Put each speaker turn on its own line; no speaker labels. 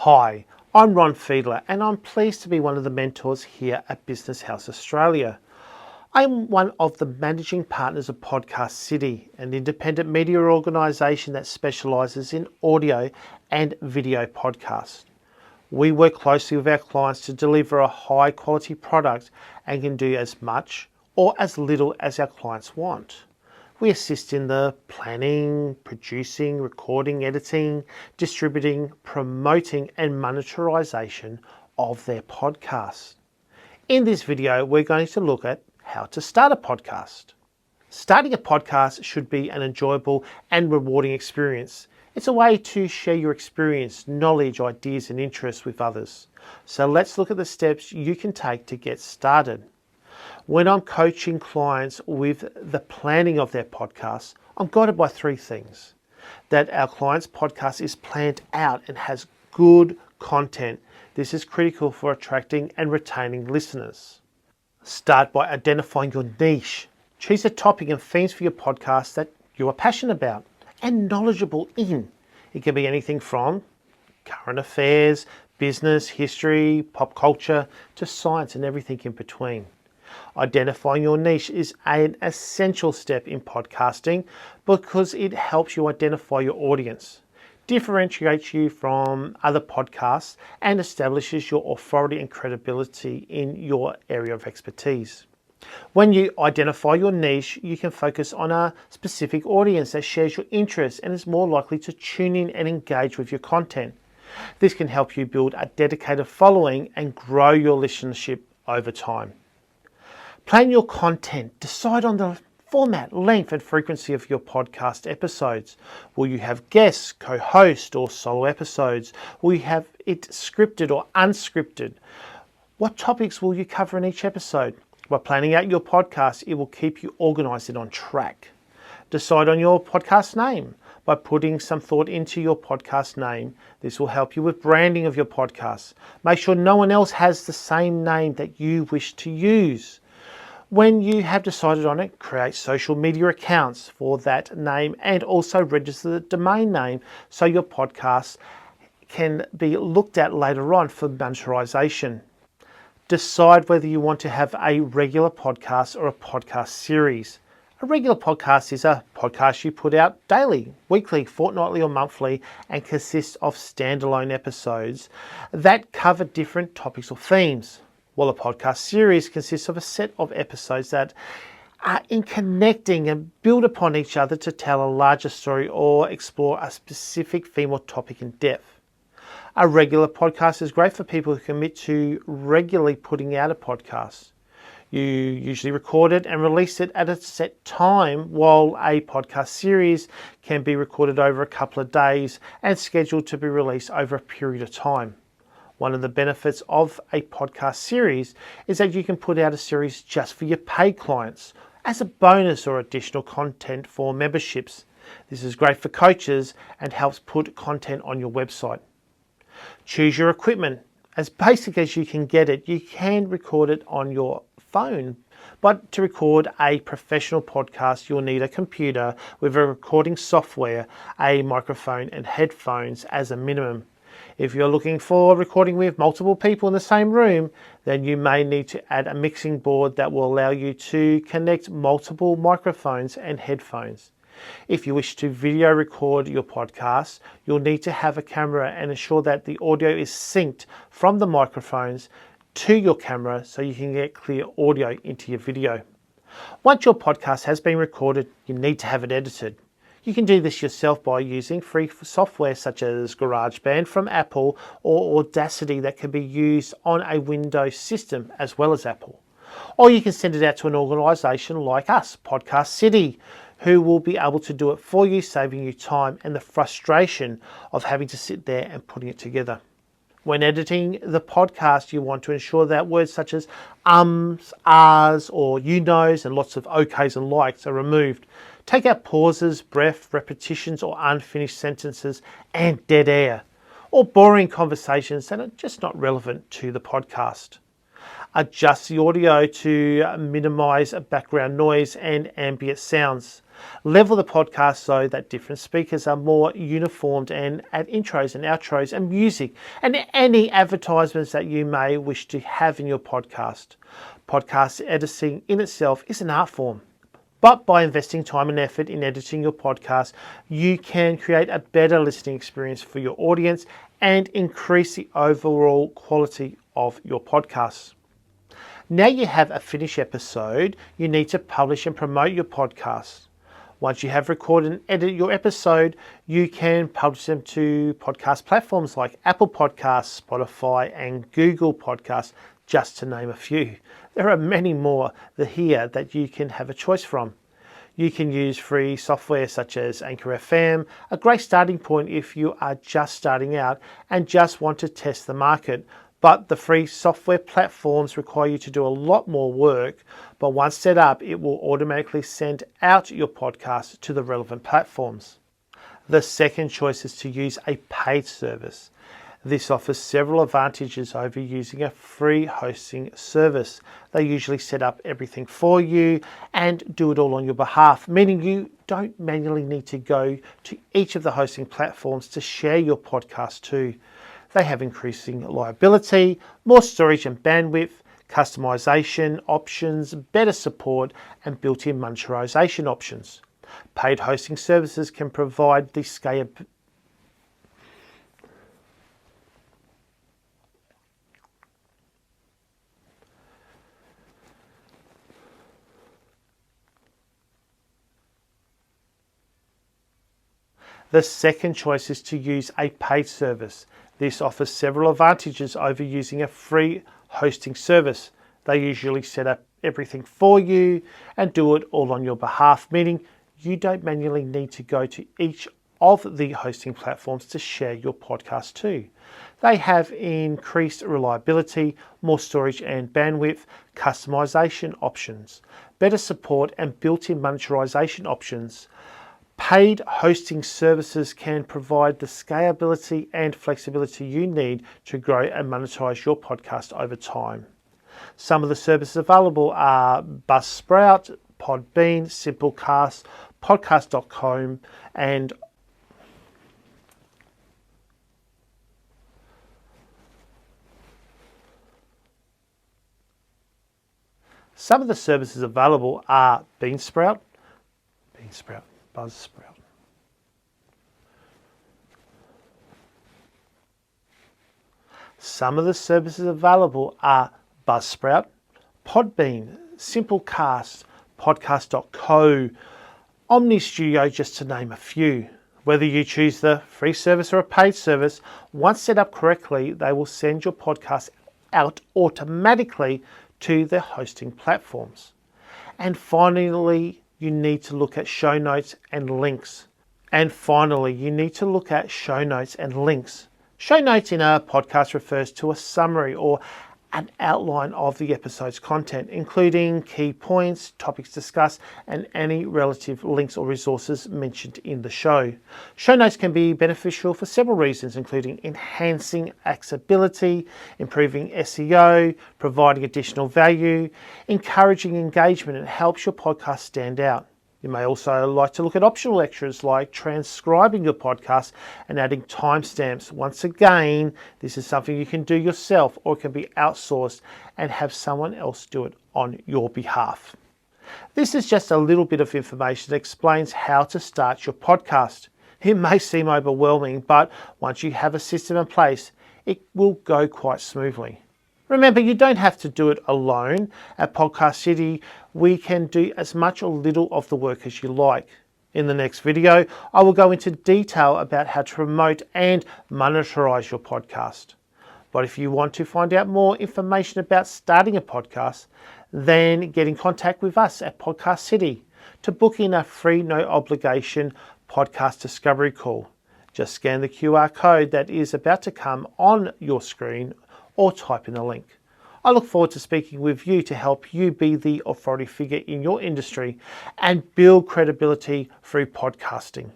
Hi, I'm Ron Fiedler and I'm pleased to be one of the mentors here at Business House Australia. I'm one of the managing partners of Podcast City, an independent media organisation that specialises in audio and video podcasts. We work closely with our clients to deliver a high quality product and can do as much or as little as our clients want. We assist in the planning, producing, recording, editing, distributing, promoting and monetization of their podcast. In this video, we're going to look at how to start a podcast. Starting a podcast should be an enjoyable and rewarding experience. It's a way to share your experience, knowledge, ideas and interests with others. So let's look at the steps you can take to get started. When I'm coaching clients with the planning of their podcasts, I'm guided by three things. That our client's podcast is planned out and has good content. This is critical for attracting and retaining listeners. Start by identifying your niche. Choose a topic and themes for your podcast that you are passionate about and knowledgeable in. It can be anything from current affairs, business, history, pop culture, to science and everything in between. Identifying your niche is an essential step in podcasting because it helps you identify your audience, differentiates you from other podcasts, and establishes your authority and credibility in your area of expertise. When you identify your niche, you can focus on a specific audience that shares your interests and is more likely to tune in and engage with your content. This can help you build a dedicated following and grow your listenership over time. Plan your content. Decide on the format, length and frequency of your podcast episodes. Will you have guests, co-host or solo episodes? Will you have it scripted or unscripted? What topics will you cover in each episode? By planning out your podcast, it will keep you organised and on track. Decide on your podcast name. By putting some thought into your podcast name, this will help you with branding of your podcast. Make sure no one else has the same name that you wish to use. When you have decided on it, create social media accounts for that name and also register the domain name so your podcast can be looked at later on for monetization. Decide whether you want to have a regular podcast or a podcast series. A regular podcast is a podcast you put out daily, weekly, fortnightly or monthly and consists of standalone episodes that cover different topics or themes. While a podcast series consists of a set of episodes that are in connecting and build upon each other to tell a larger story or explore a specific theme or topic in depth. A regular podcast is great for people who commit to regularly putting out a podcast. You usually record it and release it at a set time, while a podcast series can be recorded over a couple of days and scheduled to be released over a period of time. One of the benefits of a podcast series is that you can put out a series just for your paid clients as a bonus or additional content for memberships. This is great for coaches and helps put content on your website. Choose your equipment. As basic as you can get it, you can record it on your phone. But to record a professional podcast, you'll need a computer with a recording software, a microphone and headphones as a minimum. If you're looking for recording with multiple people in the same room, then you may need to add a mixing board that will allow you to connect multiple microphones and headphones. If you wish to video record your podcast, you'll need to have a camera and ensure that the audio is synced from the microphones to your camera so you can get clear audio into your video. Once your podcast has been recorded, you need to have it edited. You can do this yourself by using free software such as GarageBand from Apple or Audacity that can be used on a Windows system as well as Apple. Or you can send it out to an organisation like us, Podcast City, who will be able to do it for you, saving you time and the frustration of having to sit there and putting it together. When editing the podcast, you want to ensure that words such as ums, ahs, or you knows, and lots of okays and likes are removed. Take out pauses, breath, repetitions, or unfinished sentences, and dead air, or boring conversations that are just not relevant to the podcast. Adjust the audio to minimize background noise and ambient sounds. Level the podcast so that different speakers are more uniformed, and add intros and outros and music and any advertisements that you may wish to have in your podcast. Podcast editing in itself is an art form, but by investing time and effort in editing your podcast, you can create a better listening experience for your audience and increase the overall quality of your podcast. Now you have a finished episode, you need to publish and promote your podcast. Once you have recorded and edited your episode, you can publish them to podcast platforms like Apple Podcasts, Spotify, and Google Podcasts, just to name a few. There are many more here that you can have a choice from. You can use free software such as Anchor FM, a great starting point if you are just starting out and just want to test the market. But the free software platforms require you to do a lot more work, but once set up, it will automatically send out your podcast to the relevant platforms. The second choice is to use a paid service. This offers several advantages over using a free hosting service. They usually set up everything for you and do it all on your behalf, meaning you don't manually need to go to each of the hosting platforms to share your podcast to. They have increasing reliability, more storage and bandwidth, customization options, better support, and built-in monetization options. Paid hosting services can provide the scalability. The second choice is to use a paid service. This offers several advantages over using a free hosting service. They usually set up everything for you and do it all on your behalf, meaning you don't manually need to go to each of the hosting platforms to share your podcast to. They have increased reliability, more storage and bandwidth, customization options, better support, and built-in monetization options. Paid hosting services can provide the scalability and flexibility you need to grow and monetize your podcast over time. Some of the services available are Buzzsprout, Podbean, Simplecast, Podcast.com, and Buzzsprout. Some of the services available are Buzzsprout, Podbean, Simplecast, Podcast.co, Omni Studio, just to name a few. Whether you choose the free service or a paid service, once set up correctly, they will send your podcast out automatically to the hosting platforms. And finally, you need to look at show notes and links. Show notes in a podcast refers to a summary or an outline of the episode's content, including key points, topics discussed, and any relative links or resources mentioned in the show. Show notes can be beneficial for several reasons, including enhancing accessibility, improving SEO, providing additional value, encouraging engagement, and helps your podcast stand out. You may also like to look at optional extras like transcribing your podcast and adding timestamps. Once again, this is something you can do yourself, or it can be outsourced and have someone else do it on your behalf. This is just a little bit of information that explains how to start your podcast. It may seem overwhelming, but once you have a system in place, it will go quite smoothly. Remember, you don't have to do it alone. At Podcast City, we can do as much or little of the work as you like. In the next video, I will go into detail about how to promote and monetize your podcast. But if you want to find out more information about starting a podcast, then get in contact with us at Podcast City to book in a free, no obligation podcast discovery call. Just scan the QR code that is about to come on your screen or type in a link. I look forward to speaking with you to help you be the authority figure in your industry and build credibility through podcasting.